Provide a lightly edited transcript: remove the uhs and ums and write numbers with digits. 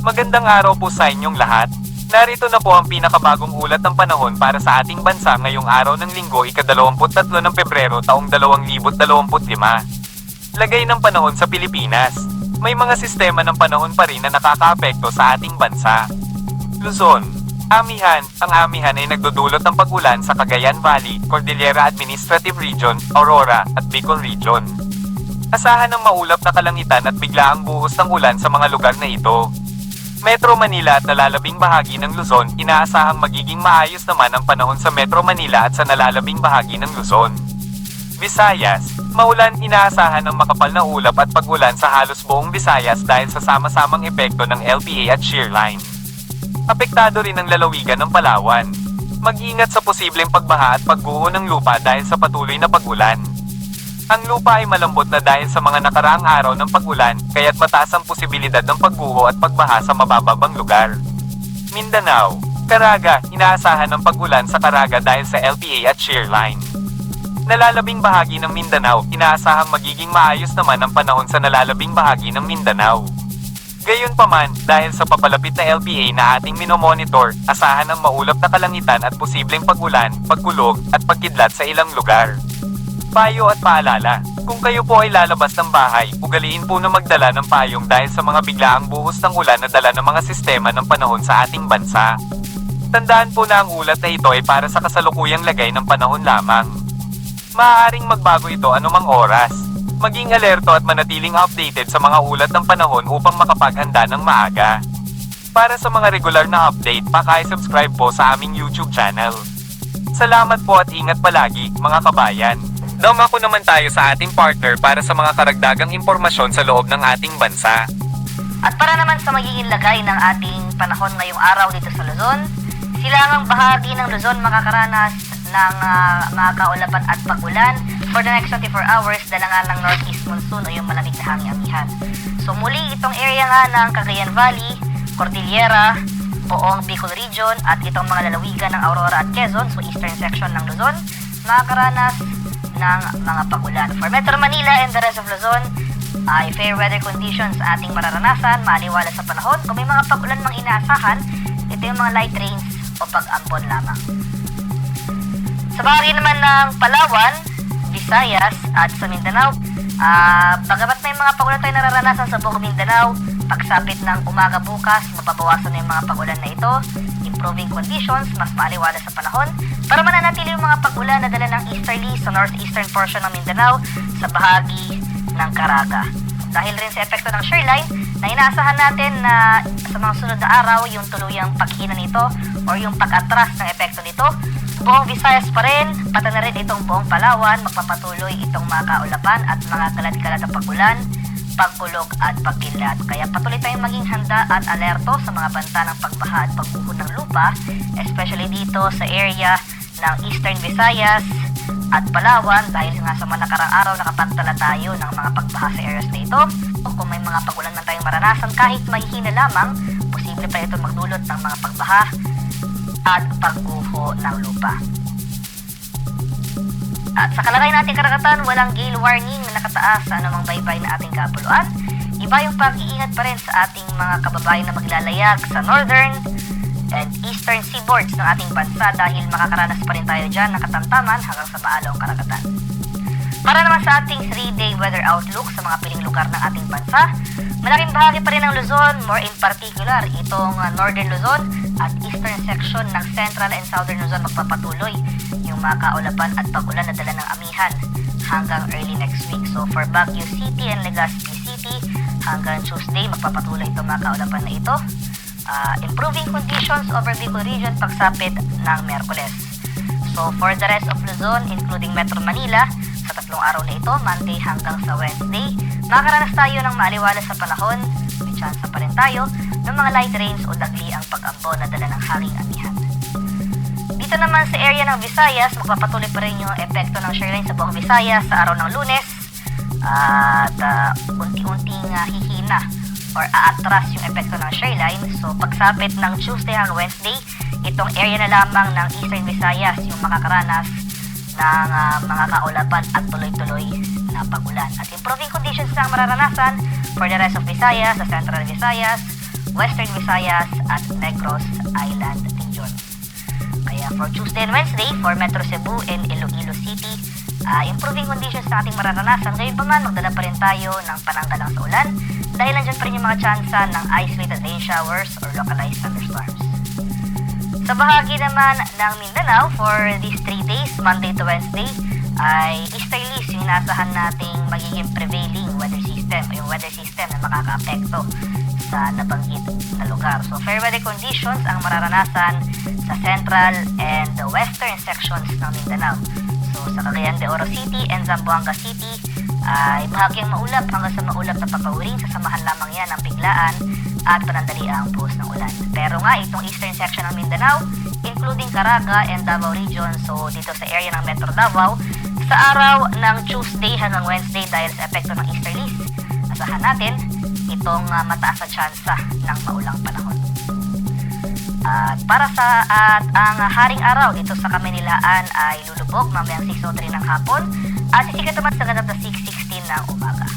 Magandang araw po sa inyong lahat. Narito na po ang pinakabagong ulat ng panahon para sa ating bansa ngayong araw ng Linggo, ika-23 ng Pebrero taong 2025. Lagay ng panahon sa Pilipinas. May mga sistema ng panahon pa rin na nakakaapekto sa ating bansa. Luzon. Amihan. Ang amihan ay nagdudulot ng pag-ulan sa Cagayan Valley, Cordillera Administrative Region, Aurora, at Bicol Region. Asahan ng maulap na kalangitan at biglaang buhos ng ulan sa mga lugar na ito. Metro Manila at nalalabing bahagi ng Luzon, inaasahang magiging maayos naman ang panahon sa Metro Manila at sa nalalabing bahagi ng Luzon. Visayas. Maulan, inaasahan ng makapal na ulap at pag-ulan sa halos buong Visayas dahil sa sama-samang epekto ng LPA at shear line. Apektado rin ang lalawigan ng Palawan. Mag-ingat sa posibleng pagbaha at pagguho ng lupa dahil sa patuloy na pag-ulan. Ang lupa ay malambot na dahil sa mga nakaraang araw ng pag-ulan, kaya't mataas ang posibilidad ng pagguho at pagbaha sa mabababang lugar. Mindanao. Caraga, inaasahan ng pag-ulan sa Caraga dahil sa LPA at shear line. Nalalabing bahagi ng Mindanao, inaasahang magiging maayos naman ang panahon sa nalalabing bahagi ng Mindanao. Gayunpaman, dahil sa papalapit na LPA na ating minomonitor, asahan ang maulap na kalangitan at posibleng pag-ulan, pagkulog, at pagkidlat sa ilang lugar. Payo at paalala. Kung kayo po ay lalabas ng bahay, ugaliin po na magdala ng payong dahil sa mga biglaang buhos ng ulan na dala ng mga sistema ng panahon sa ating bansa. Tandaan po na ang ulat na ito ay para sa kasalukuyang lagay ng panahon lamang. Maaaring magbago ito anumang oras. Maging alerto at manatiling updated sa mga ulat ng panahon upang makapaghanda ng maaga. Para sa mga regular na update, paki-subscribe po sa aming YouTube channel. Salamat po at ingat palagi, mga kabayan. Dumako naman tayo sa ating partner para sa mga karagdagang impormasyon sa loob ng ating bansa. At para naman sa magiging lagay ng ating panahon ngayong araw dito sa Luzon, silangang bahagi ng Luzon makakaranas ng mga kaulapan at pag-ulan for the next 24 hours dala nga ng northeast monsoon o yung malamig na hangin amihan. So muli itong area nga ng Cagayan Valley, Cordillera, buong Bicol Region at itong mga lalawigan ng Aurora at Quezon, so eastern section ng Luzon, makakaranas ng mga pag-ulan. For Metro Manila and the rest of Luzon, ay fair weather conditions ating mararanasan, maaliwala sa panahon. Kung may mga pag-ulan mang inaasahan, ito yung mga light rains o pag-ambon lamang. Sa bahagi naman ng Palawan, Visayas at sa Mindanao, bagamat may mga pag-ulan tayo nararanasan sa buong Mindanao, pagsapit ng umaga bukas, mapabawasan na yung mga pag-ulan na ito, improving conditions, mas maaliwala sa panahon, para mananatili yung mga pag-ulan na dala ng easterly sa northeastern portion ng Mindanao sa bahagi ng Caraga. Dahil rin sa epekto ng shear line, na inaasahan natin na sa mga sunod na araw, yung tuluyang paghina nito o yung pag-atras ng epekto nito, buong Visayas pa rin, pati na rin itong buong Palawan, magpapatuloy itong mga kaulapan at mga kalad-kalad na pag-ulan, pagkulog at pagkidlat. Kaya patuloy tayong maging handa at alerto sa mga banta ng pagbaha at pagbuho ng lupa, especially dito sa area ng Eastern Visayas at Palawan dahil nga sa mga nakarang araw nakapagtala tayo ng mga pagbaha sa areas na ito. O kung may mga pag-ulan man tayong maranasan kahit mahihina lamang, posible pa ito magdulot ng mga pagbaha at pagguho ng lupa. At sa kalagay nating karagatan, walang gale warning na nakataas sa anumang baybay na ating kapuluan. Iba yung pag-iingat pa rin sa ating mga kababayan na maglalayag sa northern and eastern seaboards ng ating bansa dahil makakaranas pa rin tayo dyan ng katamtaman hanggang sa maalong karagatan. Para naman sa ating 3-day weather outlook sa mga piling lugar ng ating bansa, malaking bahagi pa rin ng Luzon, more in particular itong northern Luzon at eastern section ng central and southern Luzon magpapatuloy yung mga kaulapan at pag-ulan na dala ng amihan hanggang early next week. So for Baguio City and Legazpi City, hanggang Tuesday magpapatuloy itong mga kaulapan na ito. Improving conditions over Bicol Region pagsapit ng Miyerkules. So for the rest of Luzon, including Metro Manila, sa tatlong araw na ito, Monday hanggang sa Wednesday, makakaranas tayo ng maaliwala sa panahon, may chance pa rin tayo, ng mga light rains o dagli ang pag-ambon na dala ng hanging amihan. Dito naman sa area ng Visayas, magpapatuloy pa rin yung epekto ng shear line sa buong Visayas sa araw ng Lunes at unti-unting hihina or aatras yung epekto ng shear line. So pagsapit ng Tuesday hanggang Wednesday, itong area na lamang ng Eastern Visayas yung makakaranas ng mga kaulapan at tuloy-tuloy na pag-ulan. At improving conditions ang mararanasan for the rest of Visayas, sa Central Visayas, Western Visayas at Negros Island region. Kaya for Tuesday and Wednesday, for Metro Cebu and Iloilo City, improving conditions na ating mararanasan. Ngayon pa man, magdala pa rin tayo ng pananggalang sa ulan dahil nandyan pa rin yung mga tsansa ng isolated rain showers or localized thunderstorms. Sa bahagi naman ng Mindanao, for these 3 days, Monday to Wednesday, ay easterlies yung inaasahan nating magiging prevailing weather system o yung weather system na makaka-apekto sa nabanggit na lugar. So fair weather conditions ang mararanasan sa central and the western sections ng Mindanao. So sa Cagayan de Oro City and Zamboanga City ay bahagyang maulap hanggang sa maulap na papauring, sasamahan lamang yan ng biglaan at panandaliang buhos ng ulan. Pero nga itong eastern section ng Mindanao, including Caraga and Davao region, so dito sa area ng Metro Davao, sa araw ng Tuesday hanggang Wednesday dahil sa epekto ng easterlies, asahan natin itong mataas na tsansa ng maulang panahon. At para sa ang haring araw dito sa Kamaynilaan ay lulubog mamayang 6:03 ng hapon at sisikat naman sa ganap na 6:16 ng umaga.